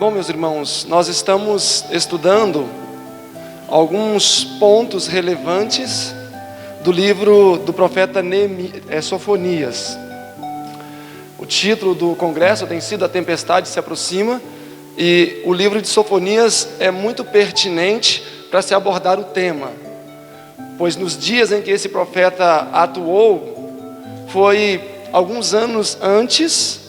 Bom, meus irmãos, nós estamos estudando alguns pontos relevantes do livro do profeta Sofonias. O título do congresso tem sido A Tempestade se Aproxima, e o livro de Sofonias é muito pertinente para se abordar o tema, pois nos dias em que esse profeta atuou, foi alguns anos antes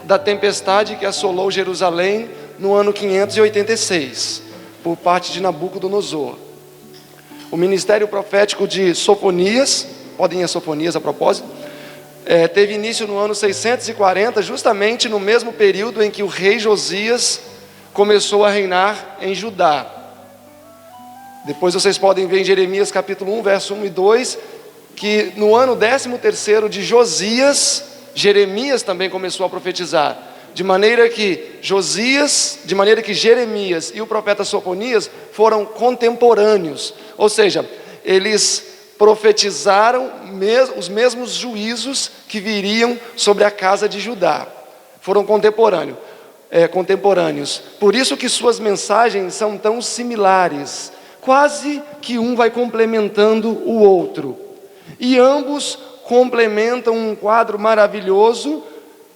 da tempestade que assolou Jerusalém no ano 586, por parte de Nabucodonosor. O ministério profético de Sofonias, podem ir a Sofonias a propósito, teve início no ano 640, justamente no mesmo período em que o rei Josias começou a reinar em Judá. Depois vocês podem ver em Jeremias capítulo 1, verso 1 e 2, que no ano 13º de Josias, Jeremias também começou a profetizar. De maneira que Jeremias e o profeta Sofonias foram contemporâneos, ou seja, eles profetizaram os mesmos juízos que viriam sobre a casa de Judá. Foram contemporâneos. Por isso que suas mensagens são tão similares, quase que um vai complementando o outro, e ambos complementam um quadro maravilhoso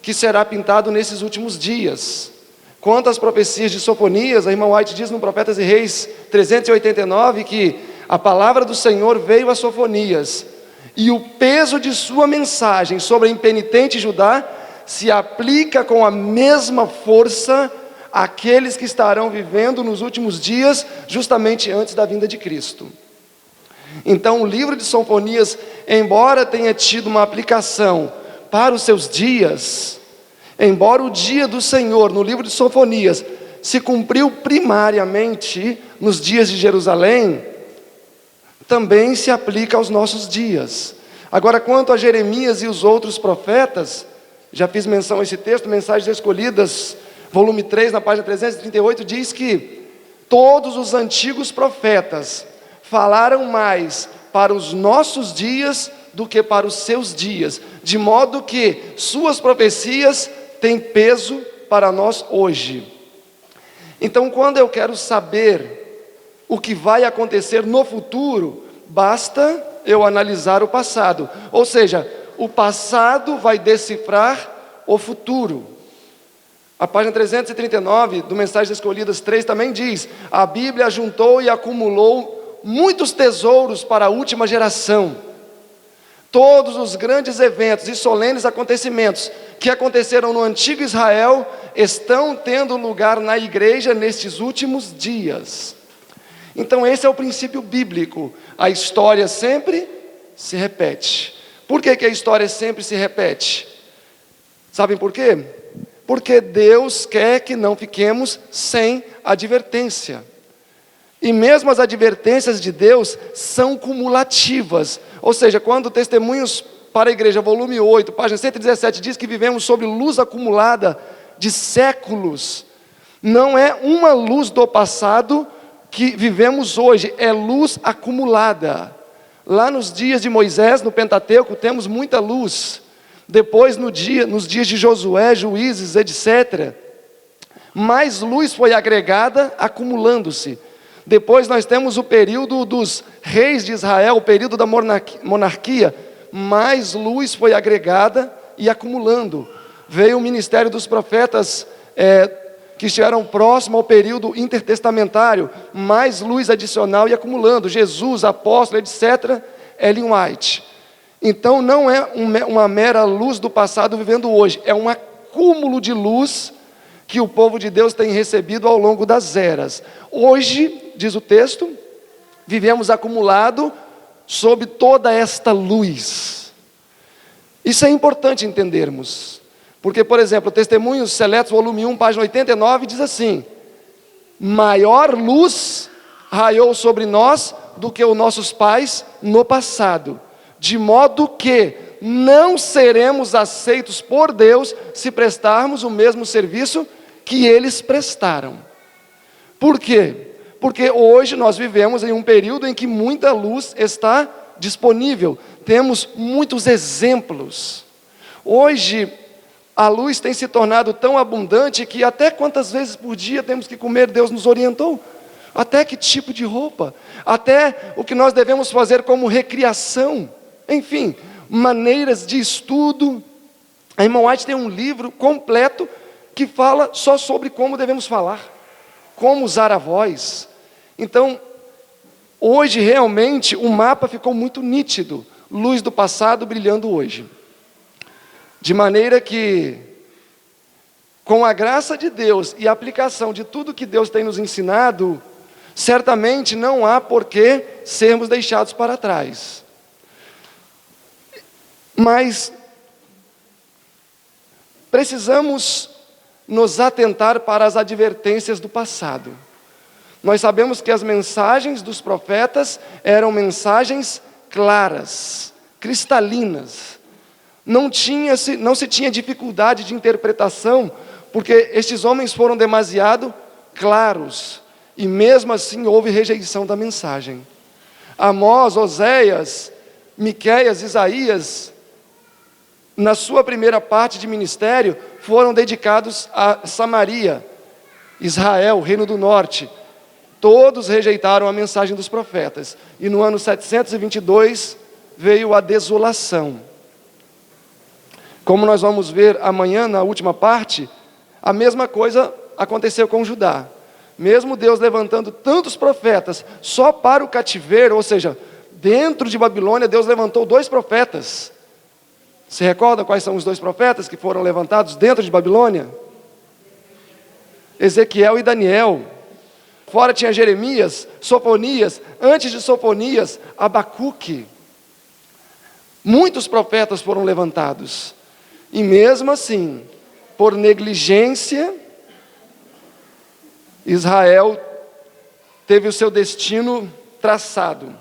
que será pintado nesses últimos dias. Quanto às profecias de Sofonias, a irmã White diz no Profetas e Reis 389 que a palavra do Senhor veio a Sofonias, e o peso de sua mensagem sobre a impenitente Judá se aplica com a mesma força àqueles que estarão vivendo nos últimos dias, justamente antes da vinda de Cristo. Então o livro de Sofonias, embora tenha tido uma aplicação para os seus dias, embora o dia do Senhor no livro de Sofonias se cumpriu primariamente nos dias de Jerusalém, também se aplica aos nossos dias. Agora, quanto a Jeremias e os outros profetas, já fiz menção a esse texto, Mensagens Escolhidas, volume 3, na página 338, diz que todos os antigos profetas falaram mais para os nossos dias do que para os seus dias, de modo que suas profecias têm peso para nós hoje. Então, quando eu quero saber o que vai acontecer no futuro, basta eu analisar o passado, ou seja, o passado vai decifrar o futuro. A página 339 do Mensagens Escolhidas 3 também diz: a Bíblia juntou e acumulou muitos tesouros para a última geração. Todos os grandes eventos e solenes acontecimentos que aconteceram no antigo Israel estão tendo lugar na igreja nestes últimos dias. Então esse é o princípio bíblico. A história sempre se repete. Por que a história sempre se repete? Sabem por quê? Porque Deus quer que não fiquemos sem advertência. E mesmo as advertências de Deus são cumulativas. Ou seja, quando Testemunhos para a Igreja, volume 8, página 117, diz que vivemos sob luz acumulada de séculos, não é uma luz do passado que vivemos hoje, é luz acumulada. Lá nos dias de Moisés, no Pentateuco, temos muita luz. Depois, nos dias de Josué, Juízes, etc., mais luz foi agregada, acumulando-se. Depois nós temos o período dos reis de Israel, o período da monarquia, mais luz foi agregada e acumulando. Veio o ministério dos profetas que estiveram próximo ao período intertestamentário, mais luz adicional e acumulando. Jesus, apóstolo, etc., Ellen White. Então não é uma mera luz do passado vivendo hoje, é um acúmulo de luz que o povo de Deus tem recebido ao longo das eras. Hoje, diz o texto, vivemos acumulado sob toda esta luz. Isso é importante entendermos, porque, por exemplo, Testemunhos Seletos, volume 1, página 89, diz assim: maior luz raiou sobre nós do que os nossos pais no passado, de modo que não seremos aceitos por Deus se prestarmos o mesmo serviço que eles prestaram. Por quê? Porque hoje nós vivemos em um período em que muita luz está disponível. Temos muitos exemplos. Hoje A luz tem se tornado tão abundante que até quantas vezes por dia temos que comer, Deus nos orientou. Até que tipo de roupa, até o que nós devemos fazer como recriação. Enfim, maneiras de estudo. A irmã White tem um livro completo que fala só sobre como devemos falar, como usar a voz. Então, hoje realmente o mapa ficou muito nítido, luz do passado brilhando hoje. De maneira que, com a graça de Deus e a aplicação de tudo que Deus tem nos ensinado, certamente não há por que sermos deixados para trás. Mas precisamos nos atentar para as advertências do passado. Nós sabemos que as mensagens dos profetas eram mensagens claras, cristalinas. Não se tinha dificuldade de interpretação, porque estes homens foram demasiado claros, e mesmo assim houve rejeição da mensagem. Amós, Oséias, Miqueias, Isaías, na sua primeira parte de ministério, foram dedicados a Samaria, Israel, Reino do Norte. Todos rejeitaram a mensagem dos profetas, e no ano 722 veio a desolação. Como nós vamos ver amanhã, na última parte, a mesma coisa aconteceu com Judá. Mesmo Deus levantando tantos profetas só para o cativeiro, ou seja, dentro de Babilônia, Deus levantou 2 profetas. Se recorda quais são os 2 profetas que foram levantados dentro de Babilônia? Ezequiel e Daniel. Fora tinha Jeremias, Sofonias, antes de Sofonias, Abacuque. Muitos profetas foram levantados. E mesmo assim, por negligência, Israel teve o seu destino traçado.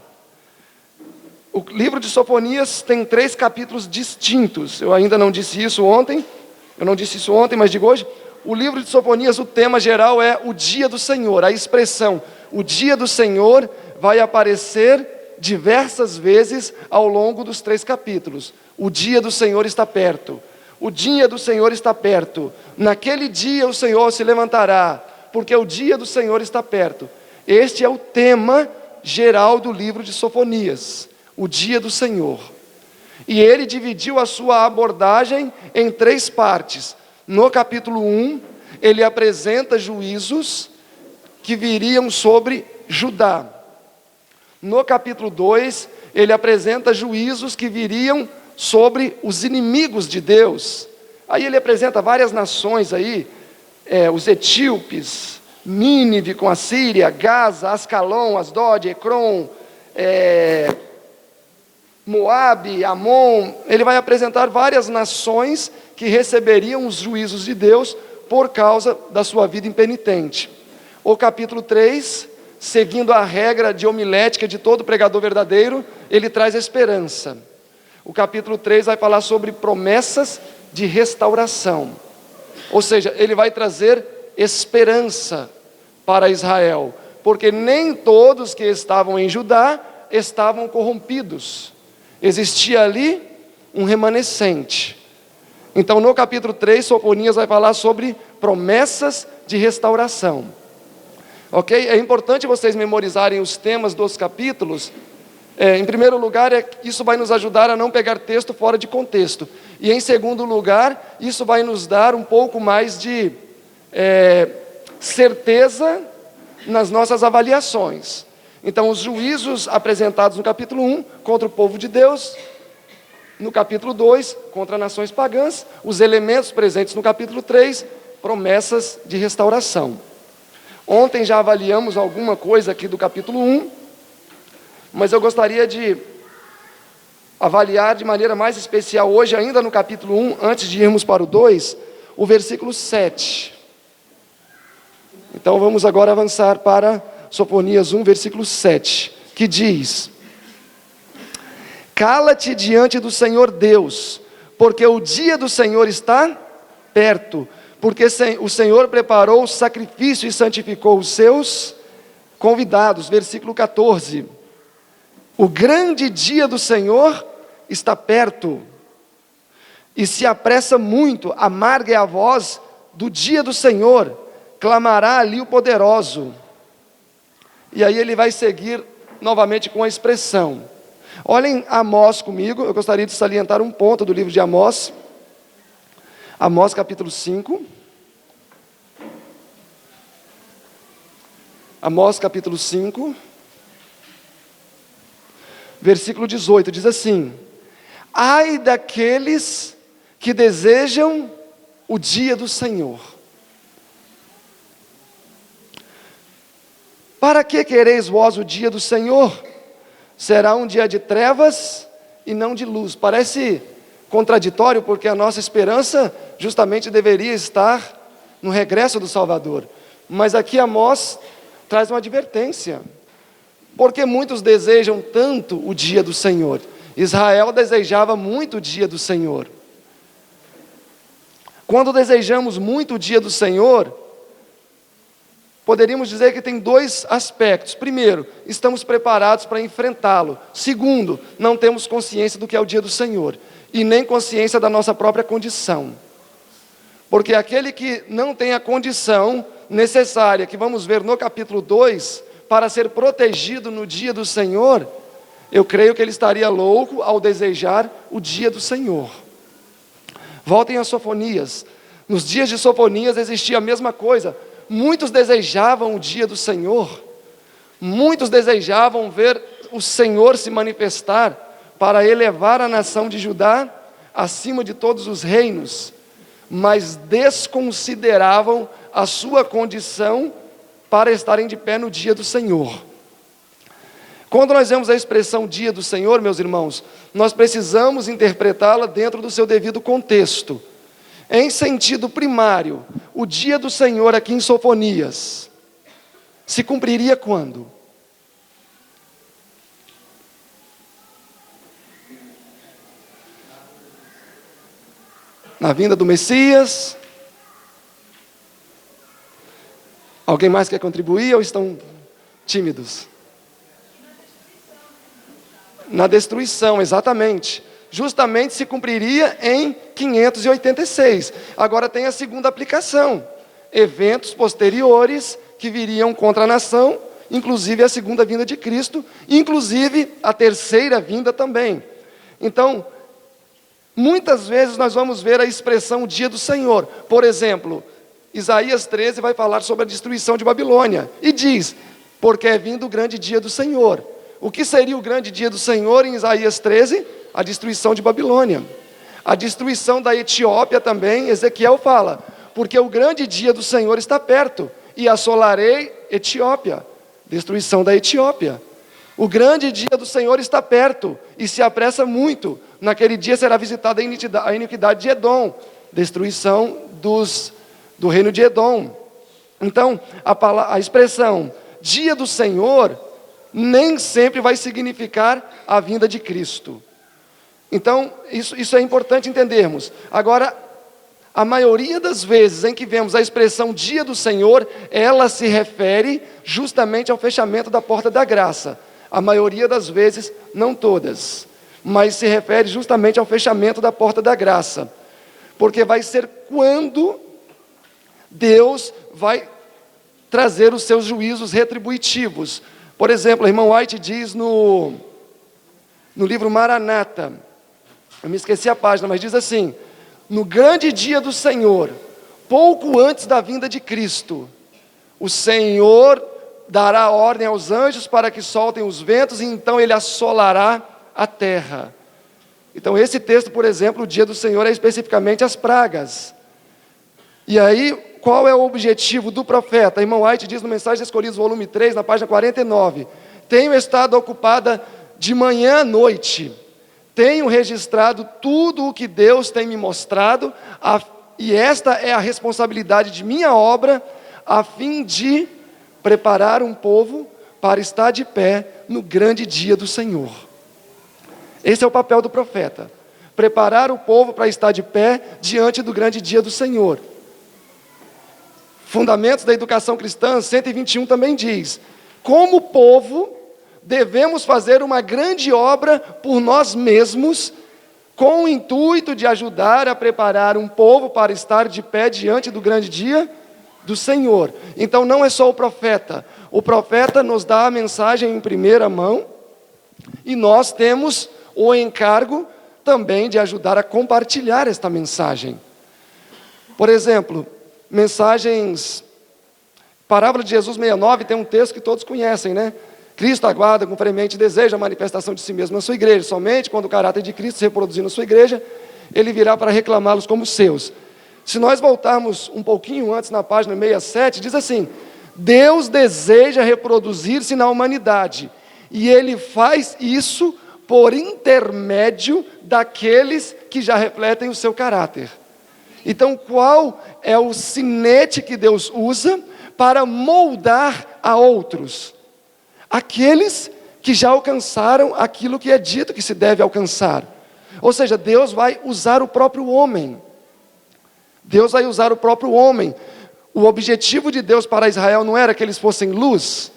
O livro de Sofonias tem 3 capítulos distintos. Eu ainda não disse isso ontem, mas digo hoje. O livro de Sofonias, o tema geral é o dia do Senhor. A expressão, o dia do Senhor, vai aparecer diversas vezes ao longo dos 3 capítulos. O dia do Senhor está perto. O dia do Senhor está perto. Naquele dia o Senhor se levantará, porque o dia do Senhor está perto. Este é o tema geral do livro de Sofonias, o dia do Senhor. E ele dividiu a sua abordagem em 3 partes. No capítulo 1, ele apresenta juízos que viriam sobre Judá. No capítulo 2, ele apresenta juízos que viriam sobre os inimigos de Deus. Aí ele apresenta várias nações aí, os etíopes, Nínive com a Síria, Gaza, Ascalon, Asdod, Ecrom, Moabe, Amon. Ele vai apresentar várias nações que receberiam os juízos de Deus por causa da sua vida impenitente. O capítulo 3, seguindo a regra de homilética de todo pregador verdadeiro, ele traz esperança. O capítulo 3 vai falar sobre promessas de restauração. Ou seja, ele vai trazer esperança para Israel, porque nem todos que estavam em Judá estavam corrompidos. Existia ali um remanescente. Então, no capítulo 3, Sofonias vai falar sobre promessas de restauração. Ok? É importante vocês memorizarem os temas dos capítulos. Em primeiro lugar, isso vai nos ajudar a não pegar texto fora de contexto. E em segundo lugar, isso vai nos dar um pouco mais de certeza nas nossas avaliações. Então, os juízos apresentados no capítulo 1 contra o povo de Deus, no capítulo 2, contra nações pagãs, os elementos presentes no capítulo 3, promessas de restauração. Ontem já avaliamos alguma coisa aqui do capítulo 1, mas eu gostaria de avaliar de maneira mais especial hoje, ainda no capítulo 1, antes de irmos para o 2, o versículo 7. Então vamos agora avançar para Sofonias 1, versículo 7, que diz: Cala-te diante do Senhor Deus, porque o dia do Senhor está perto, porque o Senhor preparou o sacrifício e santificou os seus convidados. Versículo 14. O grande dia do Senhor está perto. e se apressa muito, amarga é a voz do dia do Senhor, clamará ali o poderoso. E aí ele vai seguir novamente com a expressão. Olhem Amós comigo, eu gostaria de salientar um ponto do livro de Amós. Amós capítulo 5. Amós capítulo 5, versículo 18, diz assim: ai daqueles que desejam o dia do Senhor. Para que quereis vós o dia do Senhor? Será um dia de trevas e não de luz. Parece contraditório, porque a nossa esperança justamente deveria estar no regresso do Salvador. Mas aqui Amós traz uma advertência. Porque muitos desejam tanto o dia do Senhor. Israel desejava muito o dia do Senhor. Quando desejamos muito o dia do Senhor, poderíamos dizer que tem dois aspectos. Primeiro, estamos preparados para enfrentá-lo. Segundo, não temos consciência do que é o dia do Senhor, e nem consciência da nossa própria condição. Porque aquele que não tem a condição necessária, que vamos ver no capítulo 2, para ser protegido no dia do Senhor, eu creio que ele estaria louco ao desejar o dia do Senhor. Voltem a Sofonias. Nos dias de Sofonias existia a mesma coisa. Muitos desejavam o dia do Senhor. Muitos desejavam ver o Senhor se manifestar para elevar a nação de Judá acima de todos os reinos, mas desconsideravam a sua condição para estarem de pé no dia do Senhor. Quando nós vemos a expressão dia do Senhor, meus irmãos, nós precisamos interpretá-la dentro do seu devido contexto. Em sentido primário, o dia do Senhor aqui em Sofonias se cumpriria quando? Na vinda do Messias? Alguém mais quer contribuir ou estão tímidos? Na destruição, exatamente. Justamente se cumpriria em 586. Agora tem a segunda aplicação. Eventos posteriores que viriam contra a nação, inclusive a segunda vinda de Cristo, inclusive a terceira vinda também. Então, muitas vezes nós vamos ver a expressão dia do Senhor. Por exemplo, Isaías 13 vai falar sobre a destruição de Babilônia. E diz, porque é vindo o grande dia do Senhor. O que seria o grande dia do Senhor em Isaías 13? A destruição de Babilônia. A destruição da Etiópia também, Ezequiel fala, porque o grande dia do Senhor está perto, e assolarei Etiópia. Destruição da Etiópia. O grande dia do Senhor está perto, e se apressa muito. Naquele dia será visitada a iniquidade de Edom. Destruição do reino de Edom. Então, a expressão dia do Senhor nem sempre vai significar a vinda de Cristo. Então, isso é importante entendermos. Agora, a maioria das vezes em que vemos a expressão dia do Senhor, ela se refere justamente ao fechamento da porta da graça. A maioria das vezes, não todas, mas se refere justamente ao fechamento da porta da graça. Porque vai ser quando Deus vai trazer os seus juízos retributivos. Por exemplo, a irmã White diz no livro Maranata, eu me esqueci a página, mas diz assim: no grande dia do Senhor, pouco antes da vinda de Cristo, o Senhor dará ordem aos anjos para que soltem os ventos, e então ele assolará a terra. Então esse texto, por exemplo, o dia do Senhor é especificamente as pragas. E aí, qual é o objetivo do profeta? A irmã White diz no Mensagens Escolhidas, volume 3, na página 49. Tenho estado ocupada de manhã à noite. Tenho registrado tudo o que Deus tem me mostrado, e esta é a responsabilidade de minha obra, a fim de preparar um povo para estar de pé no grande dia do Senhor. Esse é o papel do profeta. Preparar o povo para estar de pé diante do grande dia do Senhor. Fundamentos da Educação Cristã, 121 também diz: como povo, devemos fazer uma grande obra por nós mesmos, com o intuito de ajudar a preparar um povo para estar de pé diante do grande dia do Senhor. Então não é só o profeta nos dá a mensagem em primeira mão, e nós temos o encargo também de ajudar a compartilhar esta mensagem. Por exemplo, Parábola de Jesus 69 tem um texto que todos conhecem, né? Cristo aguarda com fremente desejo a manifestação de si mesmo na sua igreja. Somente quando o caráter de Cristo se reproduzir na sua igreja, ele virá para reclamá-los como seus. Se nós voltarmos um pouquinho antes na página 67, diz assim: Deus deseja reproduzir-se na humanidade, e Ele faz isso por intermédio daqueles que já refletem o seu caráter. Então, qual é o sinete que Deus usa para moldar a outros? Aqueles que já alcançaram aquilo que é dito que se deve alcançar. Ou seja, Deus vai usar o próprio homem. Deus vai usar o próprio homem. O objetivo de Deus para Israel não era que eles fossem luz.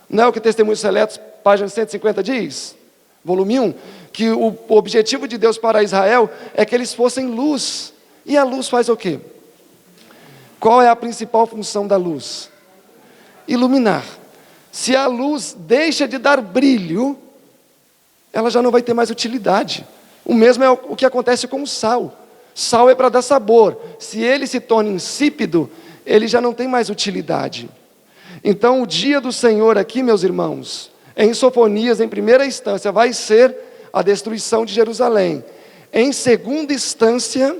Não é o que Testemunhos Seletos, página 150 diz? Volume 1. Que o objetivo de Deus para Israel é que eles fossem luz. E a luz faz o quê? Qual é a principal função da luz? Iluminar. Se a luz deixa de dar brilho, ela já não vai ter mais utilidade. O mesmo é o que acontece com o sal. Sal é para dar sabor. Se ele se torna insípido, ele já não tem mais utilidade. Então, o dia do Senhor aqui, meus irmãos, em Sofonias, em primeira instância, vai ser a destruição de Jerusalém. Em segunda instância,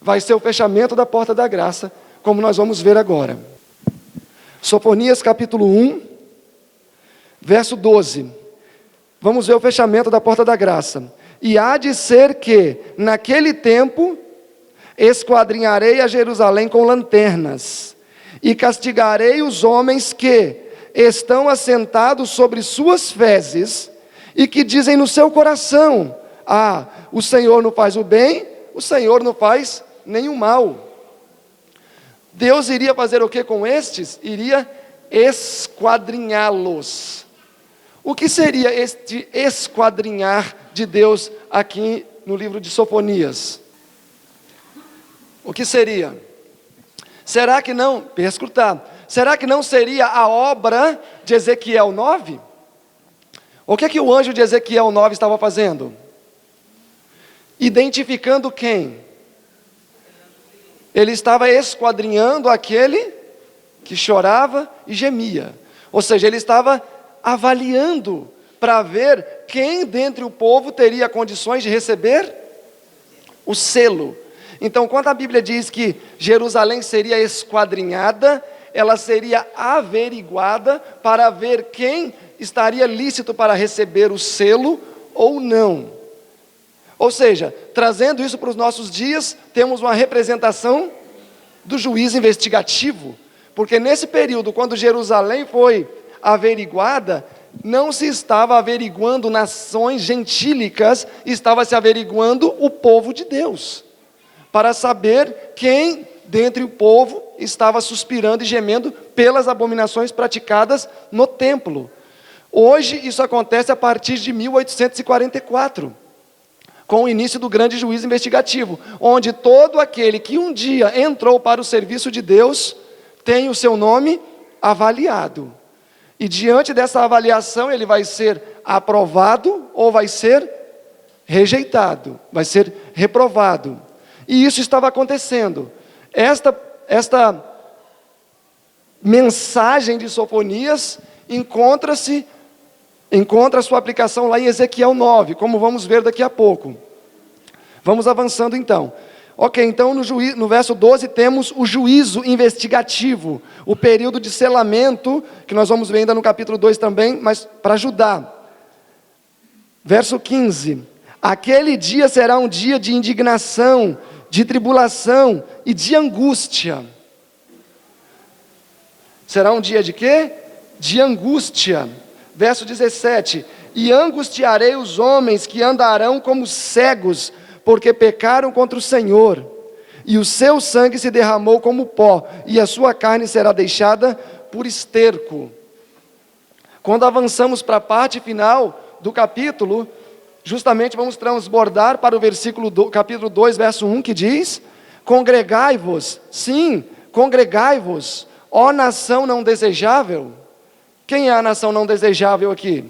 vai ser o fechamento da porta da graça, como nós vamos ver agora. Sofonias capítulo 1, verso 12. Vamos ver o fechamento da porta da graça. E há de ser que, naquele tempo, esquadrinharei a Jerusalém com lanternas, e castigarei os homens que estão assentados sobre suas fezes, e que dizem no seu coração: ah, o Senhor não faz o bem, o Senhor não faz nenhum mal. Deus iria fazer o que com estes? Iria esquadrinhá-los. O que seria este esquadrinhar de Deus aqui no livro de Sofonias? O que seria? Será que não, perscrutar, será que não seria a obra de Ezequiel 9? O que é que o anjo de Ezequiel 9 estava fazendo? Identificando quem? Ele estava esquadrinhando aquele que chorava e gemia. Ou seja, ele estava avaliando para ver quem dentre o povo teria condições de receber o selo. Então, quando a Bíblia diz que Jerusalém seria esquadrinhada, ela seria averiguada para ver quem estaria lícito para receber o selo ou não. Ou seja, trazendo isso para os nossos dias, temos uma representação do juiz investigativo, porque nesse período, quando Jerusalém foi averiguada, não se estava averiguando nações gentílicas, estava se averiguando o povo de Deus, para saber quem dentre o povo estava suspirando e gemendo pelas abominações praticadas no templo. Hoje isso acontece a partir de 1844. Com o início do grande juízo investigativo, onde todo aquele que um dia entrou para o serviço de Deus, tem o seu nome avaliado. E diante dessa avaliação, ele vai ser aprovado ou vai ser rejeitado, vai ser reprovado. E isso estava acontecendo. Esta mensagem de Sofonias encontra sua aplicação lá em Ezequiel 9, como vamos ver daqui a pouco. Vamos avançando então. Ok, então no verso 12 temos o juízo investigativo, o período de selamento, que nós vamos ver ainda no capítulo 2 também, mas para Judá. Verso 15: aquele dia será um dia de indignação, de tribulação e de angústia. Será um dia de quê? De angústia. Verso 17: e angustiarei os homens que andarão como cegos, porque pecaram contra o Senhor, e o seu sangue se derramou como pó, e a sua carne será deixada por esterco. Quando avançamos para a parte final do capítulo, Justamente vamos transbordar para o capítulo 2, verso 1, que diz: congregai-vos, sim, congregai-vos, ó nação não desejável. Quem é a nação não desejável aqui?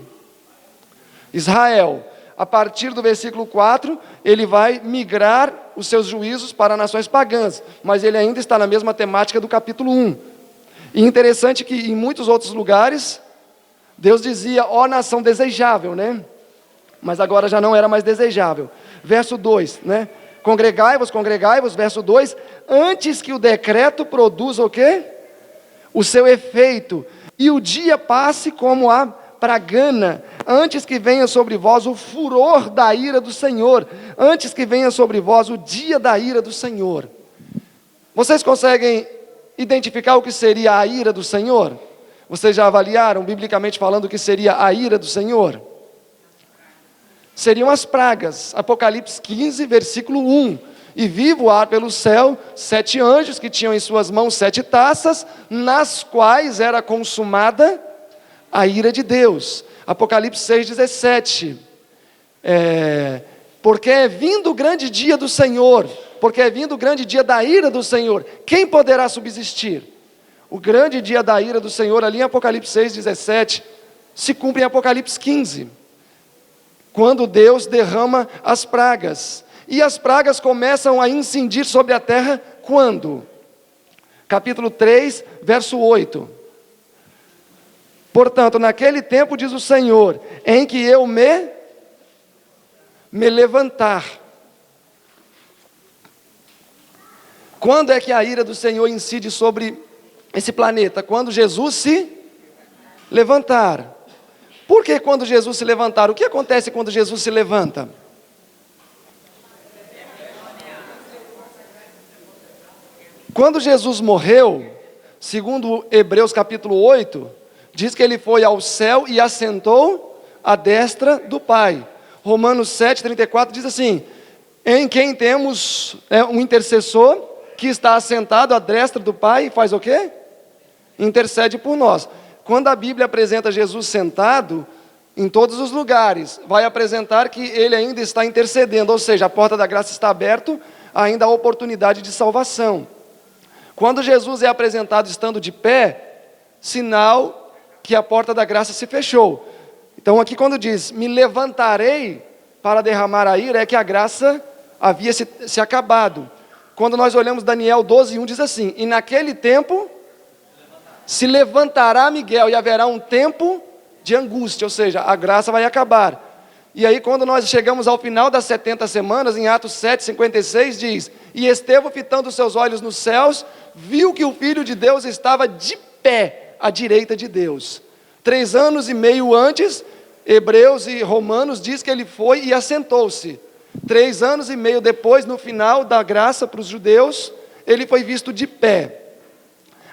Israel. A partir do versículo 4, ele vai migrar os seus juízos para nações pagãs, mas ele ainda está na mesma temática do capítulo 1. E interessante que em muitos outros lugares, Deus dizia, ó nação desejável, né? Mas agora já não era mais desejável. Verso 2, né? Congregai-vos, verso 2, antes que o decreto produza o quê? O seu efeito, e o dia passe como a pragana, antes que venha sobre vós o furor da ira do Senhor, antes que venha sobre vós o dia da ira do Senhor. Vocês conseguem identificar o que seria a ira do Senhor? Vocês já avaliaram, biblicamente falando, o que seria a ira do Senhor? Seriam as pragas. Apocalipse 15, versículo 1. E vi voar pelo céu 7 anjos que tinham em suas mãos 7 taças, nas quais era consumada a ira de Deus. Apocalipse 6, 17. Porque é vindo o grande dia do Senhor, porque é vindo o grande dia da ira do Senhor, quem poderá subsistir? O grande dia da ira do Senhor, ali em Apocalipse 6, 17, se cumpre em Apocalipse 15, quando Deus derrama as pragas. E as pragas começam a incidir sobre a terra quando? Capítulo 3, verso 8. Portanto, naquele tempo, diz o Senhor, em que eu me levantar. Quando é que a ira do Senhor incide sobre esse planeta? Quando Jesus se levantar. Por que quando Jesus se levantar? O que acontece quando Jesus se levanta? Quando Jesus morreu, segundo Hebreus capítulo 8, diz que ele foi ao céu e assentou à destra do Pai. Romanos 7, 34 diz assim, em quem temos um intercessor que está assentado à destra do Pai e faz o quê? Intercede por nós. Quando a Bíblia apresenta Jesus sentado, em todos os lugares, vai apresentar que ele ainda está intercedendo, ou seja, a porta da graça está aberta, ainda há oportunidade de salvação. Quando Jesus é apresentado estando de pé, sinal que a porta da graça se fechou. Então aqui quando diz, me levantarei para derramar a ira, é que a graça havia se acabado. Quando nós olhamos Daniel 12, 1, diz assim, e naquele tempo se levantará Miguel e haverá um tempo de angústia, ou seja, a graça vai acabar. E aí quando nós chegamos ao final das 70 semanas, em Atos 7, 56, diz, e Estevão, fitando os seus olhos nos céus, viu que o Filho de Deus estava de pé à direita de Deus. 3 anos e meio antes, Hebreus e Romanos diz que ele foi e assentou-se. 3 anos e meio depois, no final da graça para os judeus, ele foi visto de pé.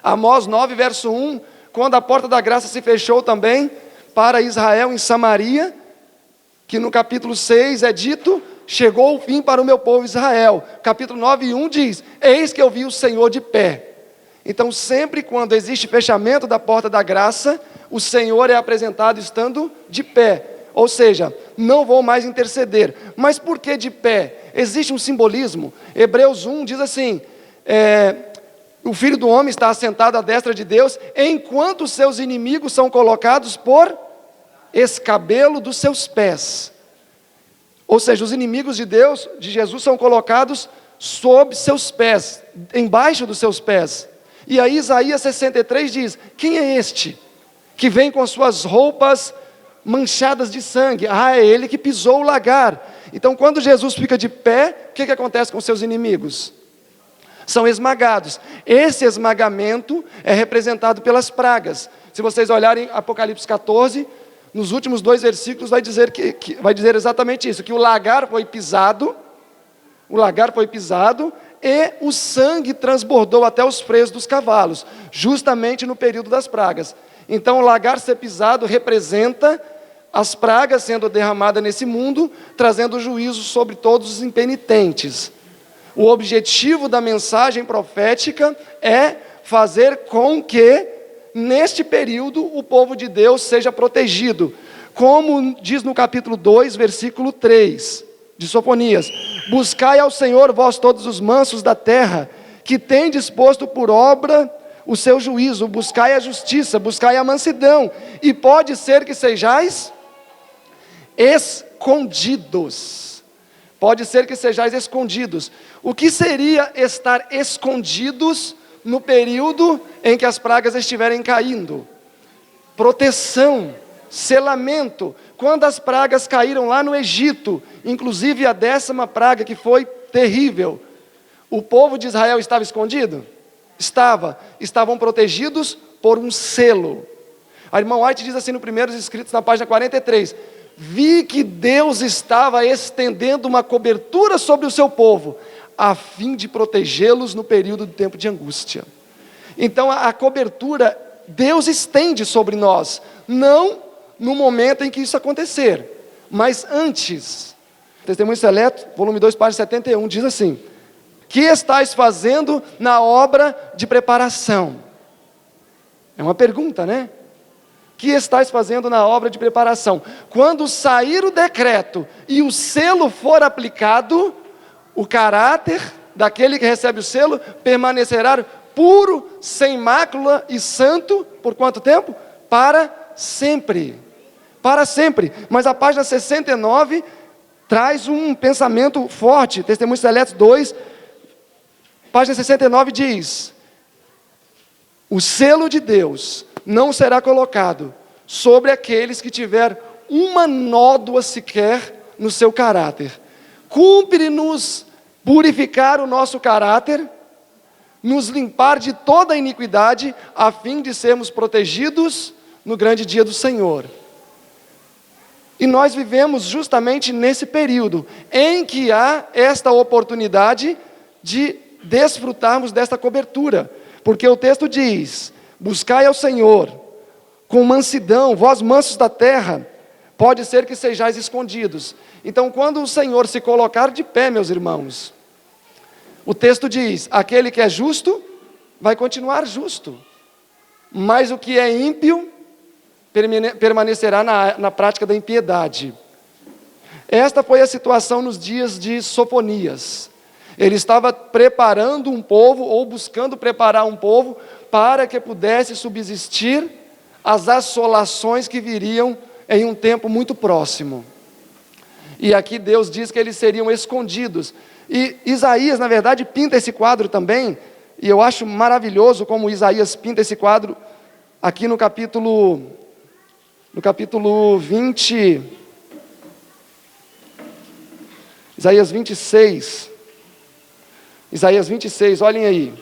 Amós 9, verso 1, quando a porta da graça se fechou também para Israel em Samaria, que no capítulo 6 é dito, chegou o fim para o meu povo Israel. Capítulo 9, 1 diz, eis que eu vi o Senhor de pé. Então sempre quando existe fechamento da porta da graça, o Senhor é apresentado estando de pé. Ou seja, não vou mais interceder. Mas por que de pé? Existe um simbolismo. Hebreus 1 diz assim, o Filho do Homem está assentado à destra de Deus, enquanto os seus inimigos são colocados por escabelo dos seus pés. Ou seja, os inimigos de Deus, de Jesus, são colocados sob seus pés, embaixo dos seus pés. E aí Isaías 63 diz, quem é este que vem com suas roupas manchadas de sangue? Ah, é ele que pisou o lagar. Então quando Jesus fica de pé, o que acontece com seus inimigos? São esmagados. Esse esmagamento é representado pelas pragas. Se vocês olharem Apocalipse 14, nos últimos 2 versículos vai dizer vai dizer exatamente isso, que o lagar foi pisado e o sangue transbordou até os freios dos cavalos, justamente no período das pragas. Então o lagar ser pisado representa as pragas sendo derramadas nesse mundo, trazendo juízo sobre todos os impenitentes. O objetivo da mensagem profética é fazer com que, neste período, o povo de Deus seja protegido. Como diz no capítulo 2, versículo 3 de Sofonias: buscai ao Senhor, vós todos os mansos da terra, que tendes posto por obra o seu juízo, buscai a justiça, buscai a mansidão, e pode ser que sejais escondidos. Pode ser que sejais escondidos. O que seria estar escondidos no período em que as pragas estiverem caindo? Proteção, selamento. Quando as pragas caíram lá no Egito, inclusive a 10ª praga, que foi terrível, o povo de Israel estava escondido? Estavam protegidos por um selo. A irmã White diz assim no Primeiros Escritos, na página 43, vi que Deus estava estendendo uma cobertura sobre o seu povo, a fim de protegê-los no período do tempo de angústia. Então a cobertura, Deus estende sobre nós, não no momento em que isso acontecer, mas antes. Testemunho Seleto, volume 2, página 71, diz assim: que estáis fazendo na obra de preparação? É uma pergunta, né? Que estáis fazendo na obra de preparação? Quando sair o decreto e o selo for aplicado, o caráter daquele que recebe o selo permanecerá puro, sem mácula e santo, por quanto tempo? Para sempre. Para sempre. Mas a página 69 traz um pensamento forte. Testemunhos Seletos 2, página 69 diz: o selo de Deus não será colocado sobre aqueles que tiver uma nódoa sequer no seu caráter. Cumpre-nos purificar o nosso caráter, nos limpar de toda a iniquidade, a fim de sermos protegidos no grande dia do Senhor. E nós vivemos justamente nesse período, em que há esta oportunidade de desfrutarmos desta cobertura, porque o texto diz: buscai ao Senhor com mansidão, vós mansos da terra, pode ser que sejais escondidos. Então, quando o Senhor se colocar de pé, meus irmãos, o texto diz: aquele que é justo, vai continuar justo, mas o que é ímpio, permanecerá na prática da impiedade. Esta foi a situação nos dias de Sofonias. Ele estava preparando um povo, ou buscando preparar um povo, para que pudesse subsistir as assolações que viriam em um tempo muito próximo. E aqui Deus diz que eles seriam escondidos. E Isaías, na verdade, pinta esse quadro também, e eu acho maravilhoso como Isaías pinta esse quadro, aqui no capítulo 20, Isaías 26, olhem aí,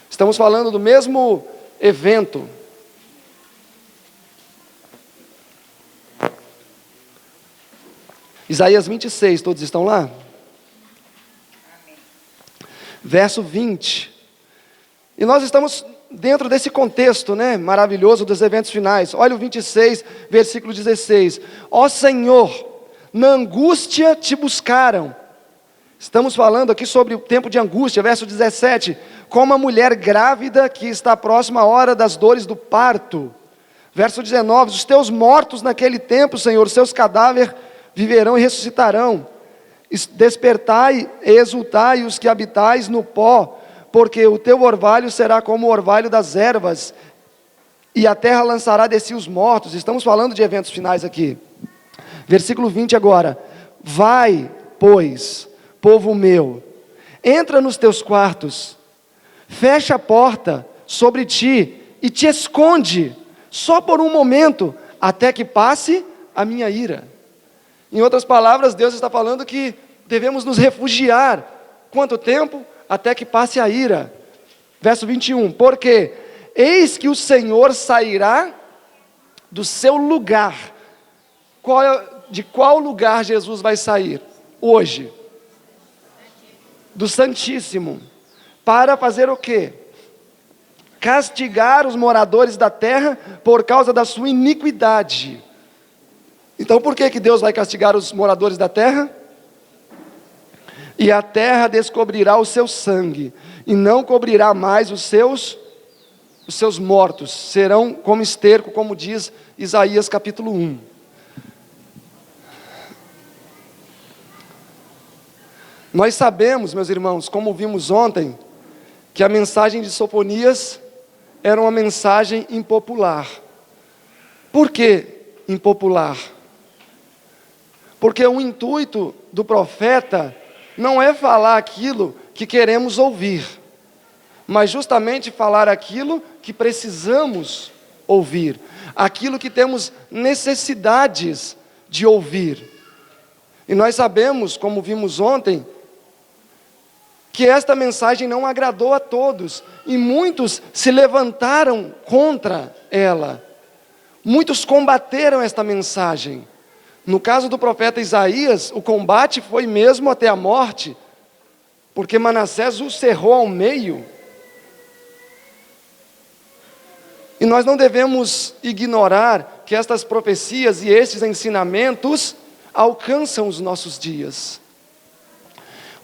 estamos falando do mesmo evento. Isaías 26, todos estão lá? Verso 20, e nós estamos dentro desse contexto, né, maravilhoso dos eventos finais. Olha o 26, versículo 16, ó Senhor, na angústia te buscaram. Estamos falando aqui sobre o tempo de angústia. Verso 17, como a mulher grávida que está próxima à hora das dores do parto. Verso 19, os teus mortos naquele tempo, Senhor, seus cadáveres viverão e ressuscitarão. Despertai e exultai os que habitais no pó, porque o teu orvalho será como o orvalho das ervas, e a terra lançará de si os mortos. Estamos falando de eventos finais aqui. Versículo 20 agora, vai, pois, povo meu, entra nos teus quartos, fecha a porta sobre ti, e te esconde, só por um momento, até que passe a minha ira. Em outras palavras, Deus está falando que devemos nos refugiar. Quanto tempo? Até que passe a ira. Verso 21, porque eis que o Senhor sairá do seu lugar. De qual lugar Jesus vai sair? Hoje. Do Santíssimo. Para fazer o quê? Castigar os moradores da terra por causa da sua iniquidade. Então por que Deus vai castigar os moradores da terra? E a terra descobrirá o seu sangue, e não cobrirá mais os seus mortos, serão como esterco, como diz Isaías capítulo 1. Nós sabemos, meus irmãos, como vimos ontem, que a mensagem de Sofonias era uma mensagem impopular. Por que impopular? Porque o intuito do profeta não é falar aquilo que queremos ouvir, mas justamente falar aquilo que precisamos ouvir, aquilo que temos necessidades de ouvir. E nós sabemos, como vimos ontem, que esta mensagem não agradou a todos, e muitos se levantaram contra ela. Muitos combateram esta mensagem. No caso do profeta Isaías, o combate foi mesmo até a morte, porque Manassés o cerrou ao meio. E nós não devemos ignorar que estas profecias e estes ensinamentos alcançam os nossos dias.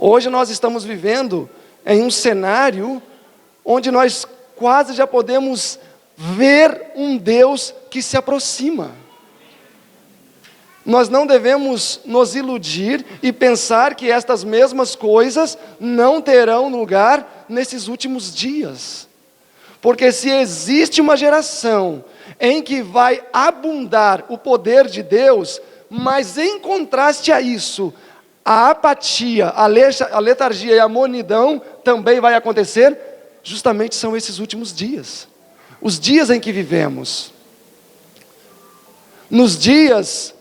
Hoje nós estamos vivendo em um cenário onde nós quase já podemos ver um Deus que se aproxima. Nós não devemos nos iludir e pensar que estas mesmas coisas não terão lugar nesses últimos dias. Porque se existe uma geração em que vai abundar o poder de Deus, mas em contraste a isso, a apatia, a letargia e a monidão também vai acontecer, justamente são esses últimos dias. Os dias em que vivemos. Nos dias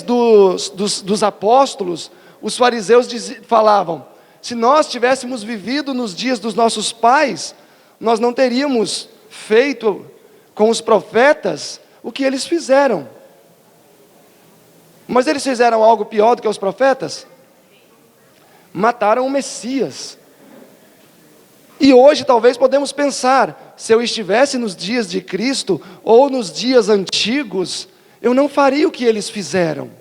dos apóstolos, os fariseus falavam, se nós tivéssemos vivido nos dias dos nossos pais, nós não teríamos feito com os profetas o que eles fizeram. Mas eles fizeram algo pior do que os profetas? Mataram o Messias. E hoje talvez podemos pensar, se eu estivesse nos dias de Cristo, ou nos dias antigos, eu não faria o que eles fizeram.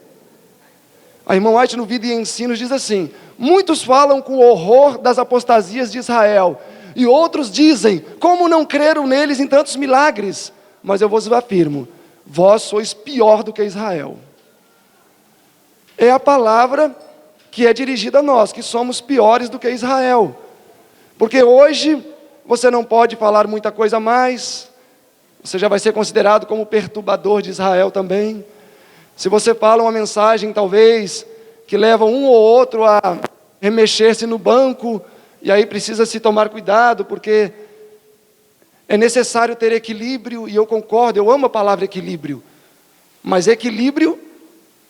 A irmã White no Vida e Ensinos diz assim, muitos falam com horror das apostasias de Israel, e outros dizem, como não creram neles em tantos milagres? Mas eu vos afirmo, vós sois pior do que Israel. É a palavra que é dirigida a nós, que somos piores do que Israel. Porque hoje, você não pode falar muita coisa a mais, você já vai ser considerado como perturbador de Israel também. Se você fala uma mensagem, talvez, que leva um ou outro a remexer-se no banco, e aí precisa se tomar cuidado, porque é necessário ter equilíbrio, e eu concordo, eu amo a palavra equilíbrio. Mas equilíbrio,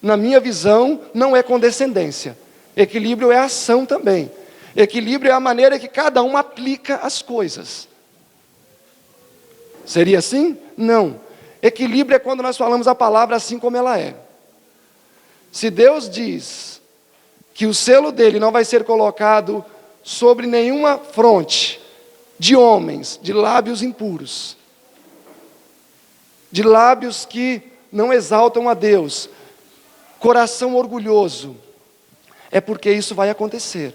na minha visão, não é condescendência. Equilíbrio é ação também. Equilíbrio é a maneira que cada um aplica as coisas. Seria assim? Não. Equilíbrio é quando nós falamos a palavra assim como ela é. Se Deus diz que o selo dele não vai ser colocado sobre nenhuma fronte de homens, de lábios impuros, de lábios que não exaltam a Deus, coração orgulhoso, é porque isso vai acontecer.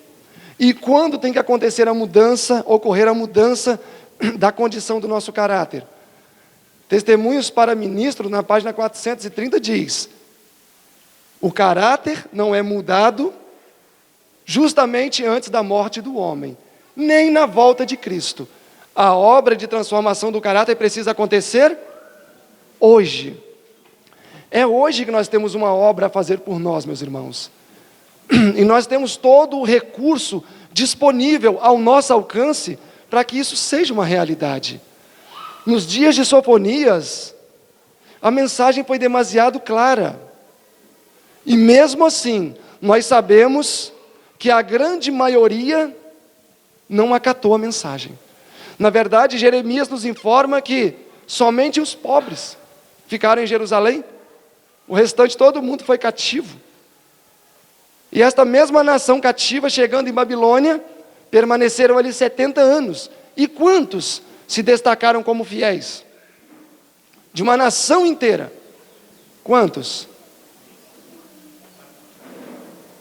E quando tem que acontecer a mudança, ocorrer a mudança da condição do nosso caráter? Testemunhos para Ministro, na página 430, diz: o caráter não é mudado justamente antes da morte do homem, nem na volta de Cristo. A obra de transformação do caráter precisa acontecer hoje. É hoje que nós temos uma obra a fazer por nós, meus irmãos. E nós temos todo o recurso disponível ao nosso alcance para que isso seja uma realidade. Nos dias de Sofonias, a mensagem foi demasiado clara. E mesmo assim, nós sabemos que a grande maioria não acatou a mensagem. Na verdade, Jeremias nos informa que somente os pobres ficaram em Jerusalém. O restante, todo mundo foi cativo. E esta mesma nação cativa, chegando em Babilônia, permaneceram ali 70 anos. E quantos se destacaram como fiéis? De uma nação inteira. Quantos?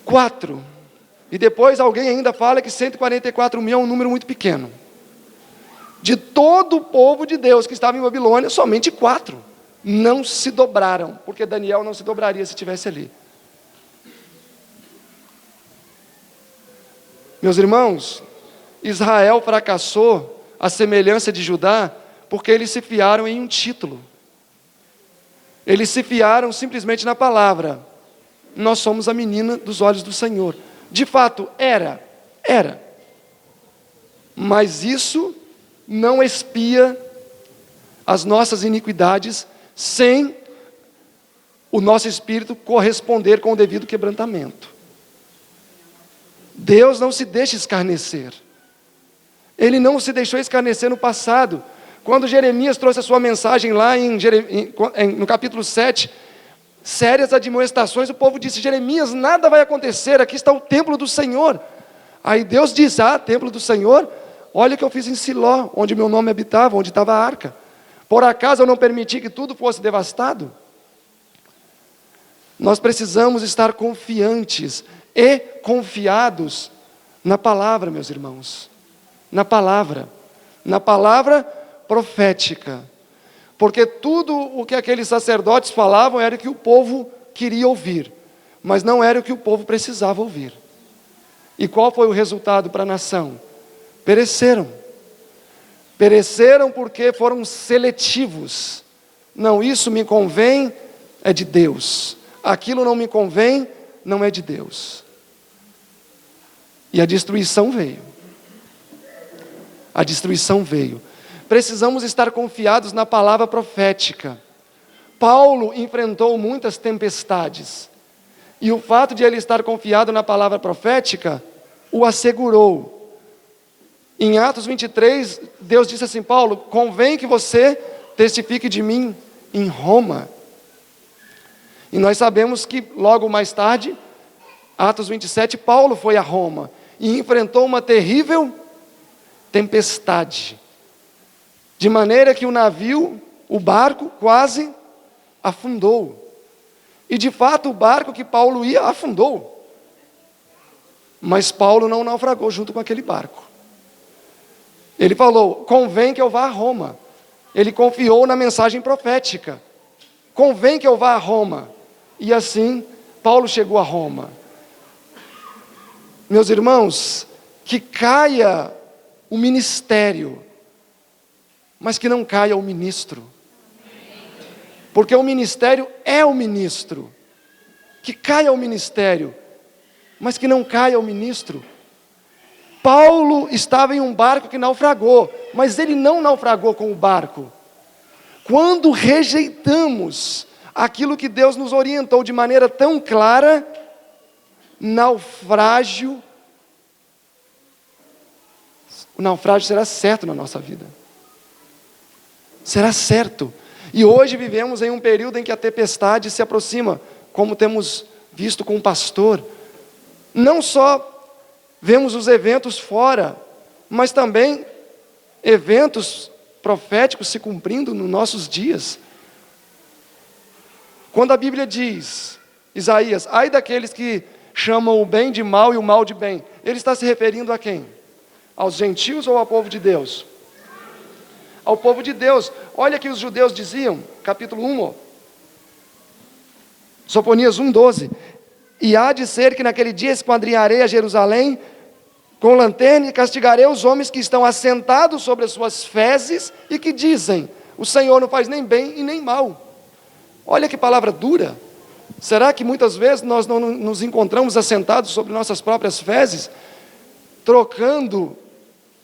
4. E depois alguém ainda fala que 144 mil é um número muito pequeno. De todo o povo de Deus que estava em Babilônia, somente 4 não se dobraram, porque Daniel não se dobraria se estivesse ali. Meus irmãos, Israel fracassou à semelhança de Judá, porque eles se fiaram em um título. Eles se fiaram simplesmente na palavra: nós somos a menina dos olhos do Senhor. De fato, era. Mas isso não expia as nossas iniquidades sem o nosso espírito corresponder com o devido quebrantamento. Deus não se deixa escarnecer. Ele não se deixou escarnecer no passado. Quando Jeremias trouxe a sua mensagem lá no capítulo 7, sérias admoestações, o povo disse: Jeremias, nada vai acontecer, aqui está o templo do Senhor. Aí Deus disse: templo do Senhor? Olha o que eu fiz em Siló, onde meu nome habitava, onde estava a arca. Por acaso eu não permiti que tudo fosse devastado? Nós precisamos estar confiantes e confiados na palavra, meus irmãos. Na palavra profética. Porque tudo o que aqueles sacerdotes falavam era o que o povo queria ouvir, mas não era o que o povo precisava ouvir. E qual foi o resultado para a nação? Pereceram. Pereceram porque foram seletivos. Não, isso me convém, é de Deus. Aquilo não me convém, não é de Deus. E a destruição veio. A destruição veio. Precisamos estar confiados na palavra profética. Paulo enfrentou muitas tempestades. E o fato de ele estar confiado na palavra profética o assegurou. Em Atos 23, Deus disse assim: Paulo, convém que você testifique de mim em Roma. E nós sabemos que logo mais tarde, Atos 27, Paulo foi a Roma e enfrentou uma terrível tempestade, de maneira que o navio, o barco, quase afundou. E de fato o barco que Paulo ia afundou. Mas Paulo não naufragou junto com aquele barco. Ele falou: convém que eu vá a Roma. Ele confiou na mensagem profética. Convém que eu vá a Roma. E assim, Paulo chegou a Roma. Meus irmãos, que caia o ministério, mas que não caia o ministro. Porque o ministério é o ministro. Que caia o ministério, mas que não caia o ministro. Paulo estava em um barco que naufragou, mas ele não naufragou com o barco. Quando rejeitamos aquilo que Deus nos orientou de maneira tão clara, o naufrágio será certo na nossa vida. Será certo. E hoje vivemos em um período em que a tempestade se aproxima, como temos visto com o pastor. Não só vemos os eventos fora, mas também eventos proféticos se cumprindo nos nossos dias. Quando a Bíblia diz, Isaías: ai daqueles que chamam o bem de mal e o mal de bem, ele está se referindo a quem? Aos gentios ou ao povo de Deus? Ao povo de Deus. Olha que os judeus diziam, capítulo 1, Sofonias 1:12: e há de ser que naquele dia esquadrinharei a Jerusalém com lanterna e castigarei os homens que estão assentados sobre as suas fezes e que dizem: o Senhor não faz nem bem e nem mal. Olha que palavra dura. Será que muitas vezes nós não nos encontramos assentados sobre nossas próprias fezes, trocando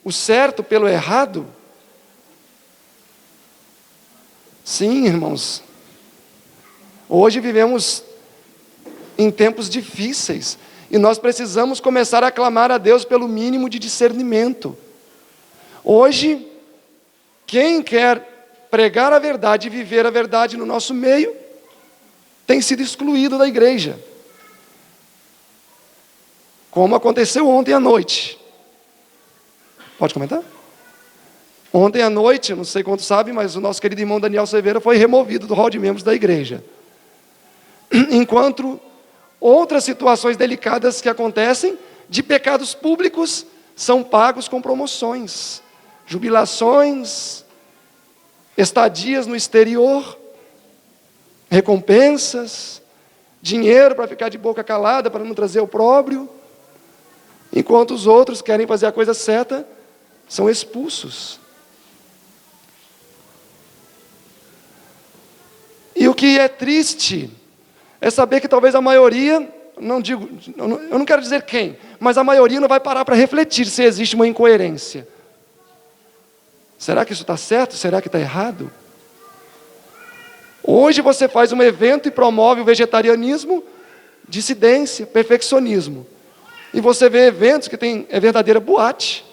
o certo pelo errado? Sim, irmãos. Hoje vivemos em tempos difíceis e nós precisamos começar a clamar a Deus pelo mínimo de discernimento. Hoje, quem quer pregar a verdade e viver a verdade no nosso meio, tem sido excluído da igreja. Como aconteceu ontem à noite. Pode comentar? Ontem à noite, não sei quantos sabem, mas o nosso querido irmão Daniel Silveira foi removido do hall de membros da igreja. Enquanto outras situações delicadas que acontecem, de pecados públicos, são pagos com promoções, jubilações, estadias no exterior, recompensas, dinheiro para ficar de boca calada, para não trazer opróbrio. enquanto os outros querem fazer a coisa certa, são expulsos. E o que é triste é saber que talvez a maioria, eu não quero dizer quem, mas a maioria não vai parar para refletir se existe uma incoerência. Será que isso está certo? Será que está errado? Hoje você faz um evento e promove o vegetarianismo, dissidência, perfeccionismo. E você vê eventos que é verdadeira boate.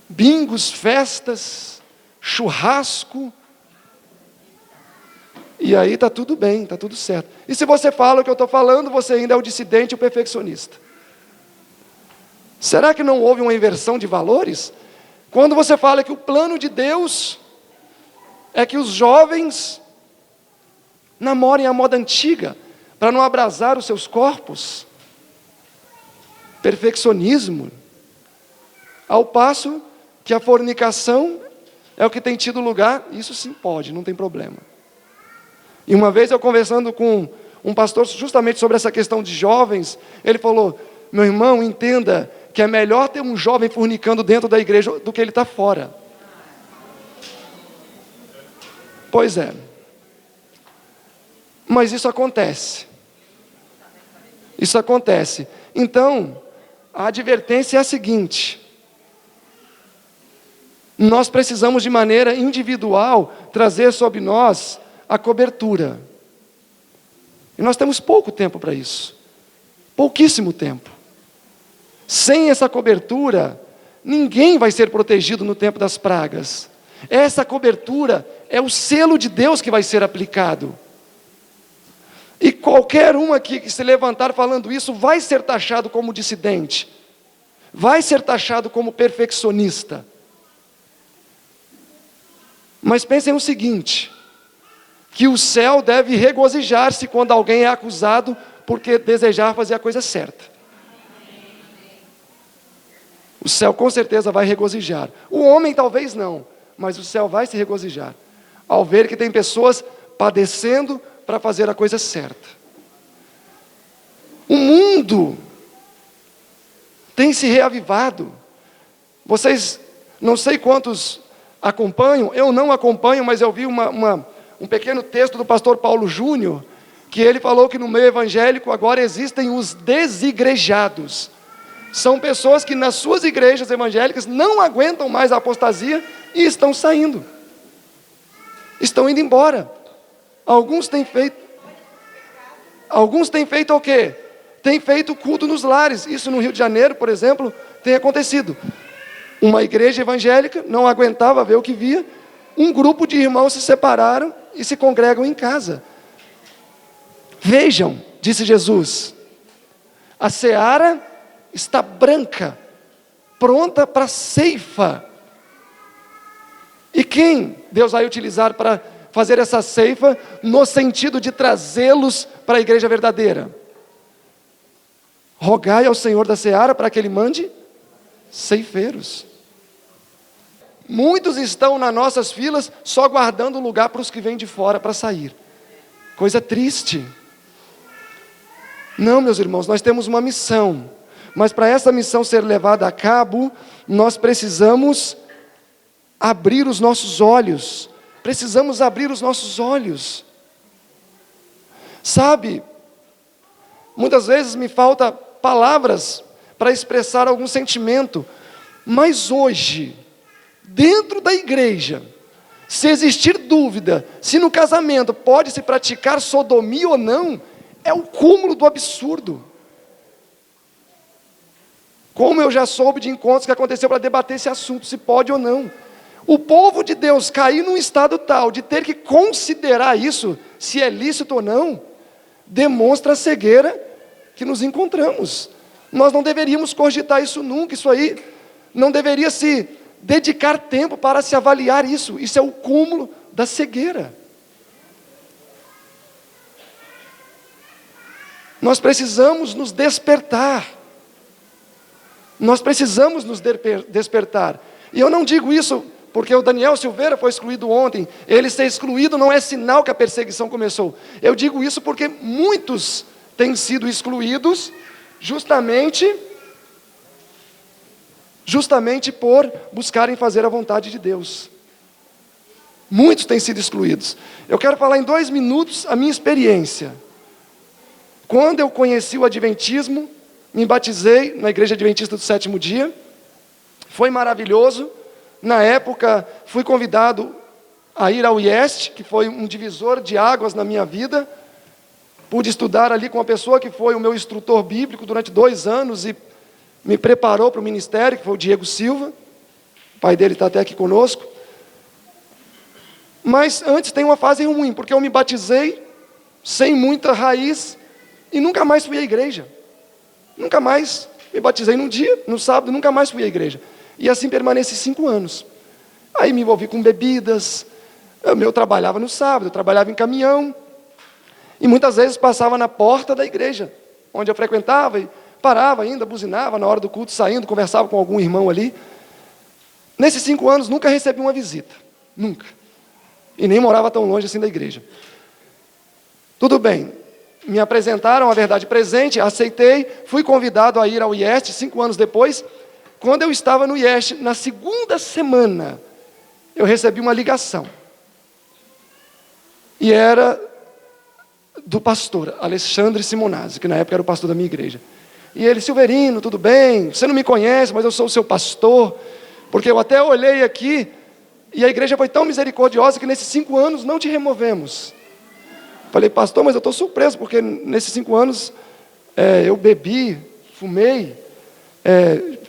Bingos, festas, churrasco. E aí está tudo bem, está tudo certo. E se você fala o que eu estou falando, você ainda é o dissidente e o perfeccionista. Será que não houve uma inversão de valores? Quando você fala que o plano de Deus é que os jovens namorem a moda antiga, para não abrasar os seus corpos. Perfeccionismo. Ao passo que a fornicação é o que tem tido lugar, isso sim pode, não tem problema. E uma vez eu conversando com um pastor justamente sobre essa questão de jovens, ele falou: meu irmão, entenda que é melhor ter um jovem fornicando dentro da igreja do que ele está fora. Pois é. Mas isso acontece. Isso acontece. Então, a advertência é a seguinte: nós precisamos de maneira individual trazer sobre nós a cobertura. E nós temos pouco tempo para isso. Pouquíssimo tempo. Sem essa cobertura, ninguém vai ser protegido no tempo das pragas. Essa cobertura é o selo de Deus que vai ser aplicado. E qualquer um aqui que se levantar falando isso vai ser taxado como dissidente, vai ser taxado como perfeccionista. Mas pensem o seguinte: que o céu deve regozijar-se quando alguém é acusado porque desejar fazer a coisa certa. O céu com certeza vai regozijar. O homem talvez não, mas o céu vai se regozijar ao ver que tem pessoas padecendo para fazer a coisa certa. O mundo tem se reavivado. Vocês, não sei quantos acompanham, eu não acompanho, mas eu vi um pequeno texto do pastor Paulo Júnior, que ele falou que no meio evangélico agora existem os desigrejados. São pessoas que nas suas igrejas evangélicas não aguentam mais a apostasia e estão saindo. Estão indo embora. Alguns têm feito o quê? Têm feito culto nos lares. Isso no Rio de Janeiro, por exemplo, tem acontecido. Uma igreja evangélica não aguentava ver o que via. Um grupo de irmãos se separaram e se congregam em casa. Vejam, disse Jesus, a seara está branca, pronta para a ceifa. E quem Deus vai utilizar para fazer essa ceifa no sentido de trazê-los para a igreja verdadeira? Rogai ao Senhor da seara para que Ele mande ceifeiros. Muitos estão nas nossas filas só guardando lugar para os que vêm de fora para sair. Coisa triste. Não, meus irmãos, nós temos uma missão. Mas para essa missão ser levada a cabo, nós precisamos abrir os nossos olhos. Precisamos abrir os nossos olhos. Sabe, muitas vezes me falta palavras para expressar algum sentimento. Mas hoje, dentro da igreja, se existir dúvida se no casamento pode se praticar sodomia ou não, é o cúmulo do absurdo. Como eu já soube de encontros que aconteceu para debater esse assunto, se pode ou não. O povo de Deus cair num estado tal de ter que considerar isso, se é lícito ou não, demonstra a cegueira que nos encontramos. Nós não deveríamos cogitar isso nunca, isso aí não deveria se dedicar tempo para se avaliar isso. Isso é o cúmulo da cegueira. Nós precisamos nos despertar. Nós precisamos nos despertar. E eu não digo isso porque o Daniel Silveira foi excluído ontem. Ele ser excluído não é sinal que a perseguição começou. Eu digo isso porque muitos têm sido excluídos justamente justamente por buscarem fazer a vontade de Deus. Muitos têm sido excluídos. Eu quero falar em 2 minutos a minha experiência. Quando eu conheci o Adventismo, me batizei na Igreja Adventista do Sétimo Dia, foi maravilhoso. Na época, fui convidado a ir ao IEST, que foi um divisor de águas na minha vida. Pude estudar ali com uma pessoa que foi o meu instrutor bíblico durante 2 anos e me preparou para o ministério, que foi o Diego Silva. O pai dele está até aqui conosco. Mas antes tem uma fase ruim, porque eu me batizei sem muita raiz e nunca mais fui à igreja. Nunca mais me batizei num dia, no sábado, nunca mais fui à igreja. E assim permaneci 5 anos. Aí me envolvi com bebidas. Eu trabalhava no sábado, eu trabalhava em caminhão. E muitas vezes passava na porta da igreja, onde eu frequentava, e parava ainda, buzinava na hora do culto, saindo, conversava com algum irmão ali. Nesses 5 anos, nunca recebi uma visita. Nunca. E nem morava tão longe assim da igreja. Tudo bem. Me apresentaram a verdade presente, aceitei, fui convidado a ir ao IEST 5 anos depois. Quando eu estava no IEST, na 2ª semana, eu recebi uma ligação. E era do pastor Alexandre Simonazzi, que na época era o pastor da minha igreja. E ele: Silverino, tudo bem? Você não me conhece, mas eu sou o seu pastor. Porque eu até olhei aqui, e a igreja foi tão misericordiosa que nesses 5 anos não te removemos. Falei: pastor, mas eu estou surpreso, porque nesses 5 anos eu bebi, fumei,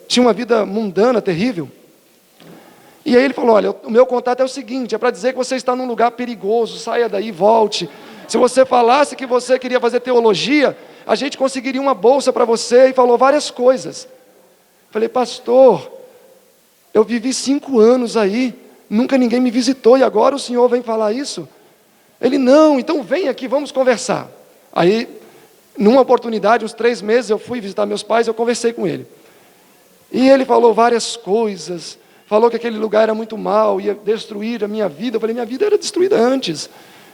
tinha uma vida mundana, terrível. E aí ele falou: olha, o meu contato é o seguinte, é para dizer que você está num lugar perigoso, saia daí, volte. Se você falasse que você queria fazer teologia, a gente conseguiria uma bolsa para você, e falou várias coisas. Falei: pastor, eu vivi 5 anos aí, nunca ninguém me visitou, e agora o senhor vem falar isso? Ele: não, então vem aqui, vamos conversar. Aí, numa oportunidade, uns 3 meses, eu fui visitar meus pais, eu conversei com ele. E ele falou várias coisas, falou que aquele lugar era muito mau, ia destruir a minha vida. Eu falei: minha vida era destruída antes.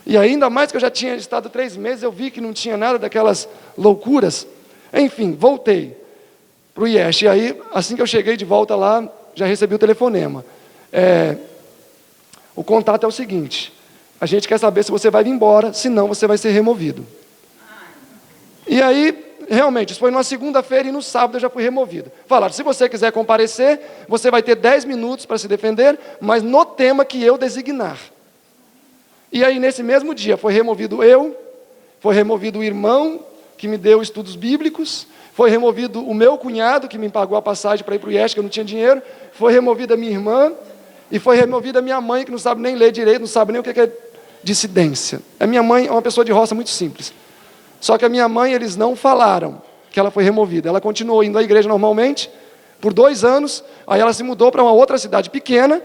E ainda mais que eu já tinha estado 3 meses, eu vi que não tinha nada daquelas loucuras. Enfim, voltei para o IEST. E aí, assim que eu cheguei de volta lá, já recebi o telefonema. O contato é o seguinte: a gente quer saber se você vai vir embora, senão você vai ser removido. E aí, realmente, isso foi numa segunda-feira e no sábado eu já fui removido. Falaram: se você quiser comparecer, você vai ter 10 minutos para se defender, mas no tema que eu designar. E aí, nesse mesmo dia, foi removido eu, foi removido o irmão que me deu estudos bíblicos, foi removido o meu cunhado, que me pagou a passagem para ir para o IEST, que eu não tinha dinheiro, foi removida a minha irmã, e foi removida a minha mãe, que não sabe nem ler direito, não sabe nem o que é dissidência. A minha mãe é uma pessoa de roça muito simples. Só que a minha mãe, eles não falaram que ela foi removida. Ela continuou indo à igreja normalmente, por 2 anos, aí ela se mudou para uma outra cidade pequena.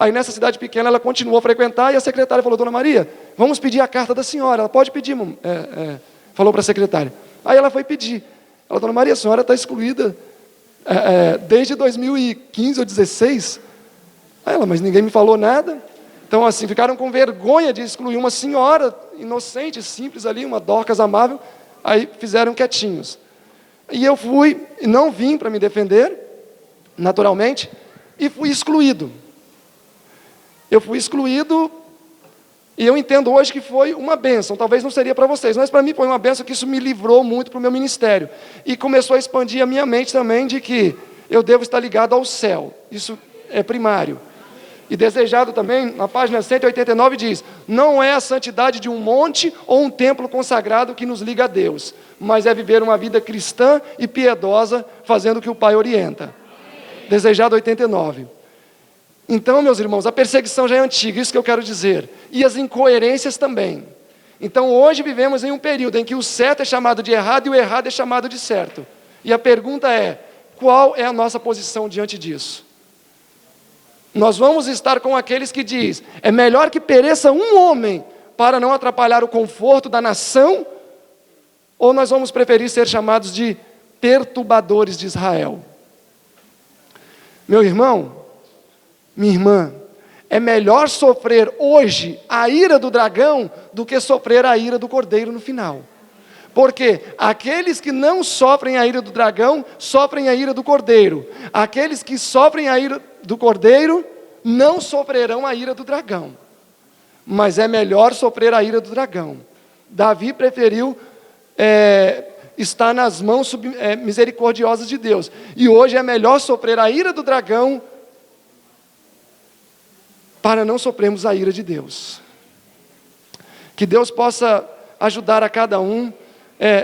Aí nessa cidade pequena ela continuou a frequentar, e a secretária falou: dona Maria, vamos pedir a carta da senhora. Ela: pode pedir, falou para a secretária. Aí ela foi pedir. Ela: dona Maria, a senhora está excluída desde 2015 ou 2016. Aí ela: mas ninguém me falou nada. Então assim, ficaram com vergonha de excluir uma senhora inocente, simples ali, uma Dorcas amável. Aí fizeram quietinhos. E eu fui, não vim para me defender, naturalmente, e fui excluído. Eu fui excluído, e eu entendo hoje que foi uma bênção. Talvez não seria para vocês, mas para mim foi uma bênção, que isso me livrou muito para o meu ministério. E começou a expandir a minha mente também de que eu devo estar ligado ao céu. Isso é primário. E desejado também, na página 189 diz: não é a santidade de um monte ou um templo consagrado que nos liga a Deus, mas é viver uma vida cristã e piedosa, fazendo o que o Pai orienta. Desejado 89. Então, meus irmãos, a perseguição já é antiga, isso que eu quero dizer. E as incoerências também. Então, hoje vivemos em um período em que o certo é chamado de errado e o errado é chamado de certo. E a pergunta é: qual é a nossa posição diante disso? Nós vamos estar com aqueles que diz: é melhor que pereça um homem para não atrapalhar o conforto da nação? Ou nós vamos preferir ser chamados de perturbadores de Israel? Meu irmão, minha irmã, é melhor sofrer hoje a ira do dragão do que sofrer a ira do cordeiro no final. Porque aqueles que não sofrem a ira do dragão, sofrem a ira do cordeiro. Aqueles que sofrem a ira do cordeiro, não sofrerão a ira do dragão. Mas é melhor sofrer a ira do dragão. Davi preferiu estar nas mãos misericordiosas de Deus. E hoje é melhor sofrer a ira do dragão para não sofrermos a ira de Deus. Que Deus possa ajudar a cada um.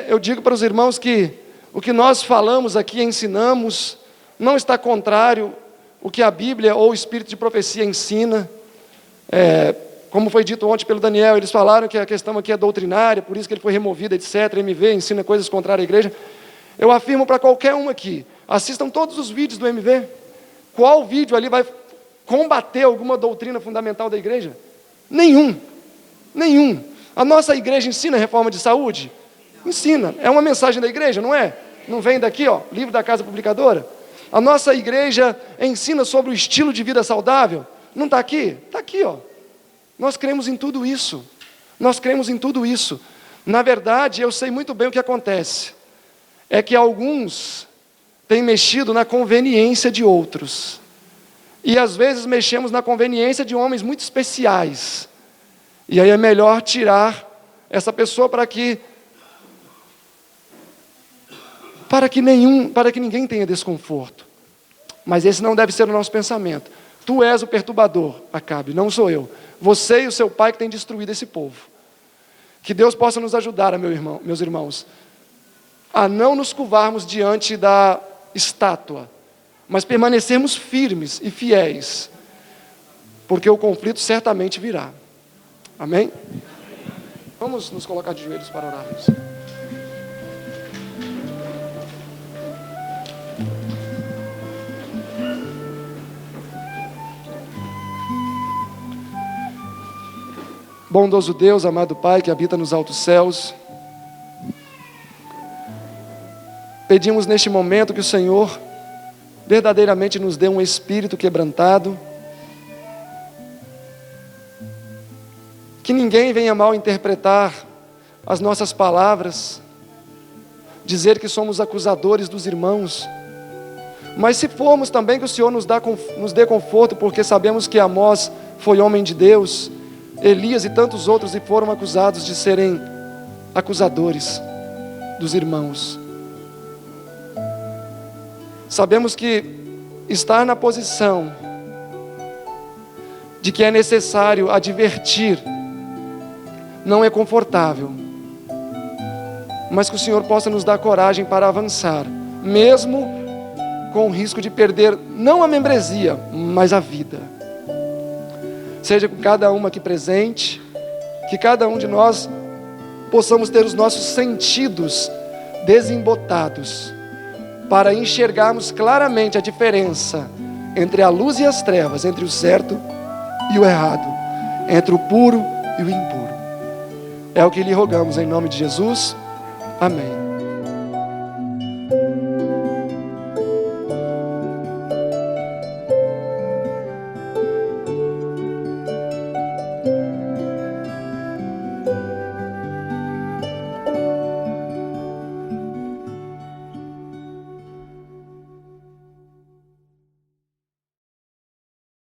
Eu digo para os irmãos que o que nós falamos aqui, ensinamos, não está contrário ao que a Bíblia ou o Espírito de Profecia ensina. Como foi dito ontem pelo Daniel, eles falaram que a questão aqui é doutrinária, por isso que ele foi removido, etc. MV ensina coisas contrárias à igreja. Eu afirmo para qualquer um aqui, assistam todos os vídeos do MV. Qual vídeo ali vai combater alguma doutrina fundamental da igreja? Nenhum. A nossa igreja ensina reforma de saúde? Ensina. É uma mensagem da igreja, não é? Não vem daqui, livro da Casa Publicadora? A nossa igreja ensina sobre o estilo de vida saudável? Não está aqui? Está aqui, Nós cremos em tudo isso. Na verdade, eu sei muito bem o que acontece. É que alguns têm mexido na conveniência de outros. E às vezes mexemos na conveniência de homens muito especiais. E aí é melhor tirar essa pessoa para que ninguém tenha desconforto. Mas esse não deve ser o nosso pensamento. Tu és o perturbador, Acabe, não sou eu. Você e o seu pai que tem destruído esse povo. Que Deus possa nos ajudar, meus irmãos, a não nos curvarmos diante da estátua, mas permanecermos firmes e fiéis, porque o conflito certamente virá. Amém? Vamos nos colocar de joelhos para orarmos. Bondoso Deus, amado Pai, que habita nos altos céus, pedimos neste momento que o Senhor verdadeiramente nos dê um espírito quebrantado, que ninguém venha mal interpretar as nossas palavras, dizer que somos acusadores dos irmãos, mas se formos também, que o Senhor nos dê conforto, porque sabemos que Amós foi homem de Deus, Elias e tantos outros, e foram acusados de serem acusadores dos irmãos. Sabemos que estar na posição de que é necessário advertir não é confortável, mas que o Senhor possa nos dar coragem para avançar, mesmo com o risco de perder não a membresia, mas a vida. Seja com cada um aqui presente, que cada um de nós possamos ter os nossos sentidos desembotados, para enxergarmos claramente a diferença entre a luz e as trevas, entre o certo e o errado, entre o puro e o impuro. É o que lhe rogamos em nome de Jesus. Amém.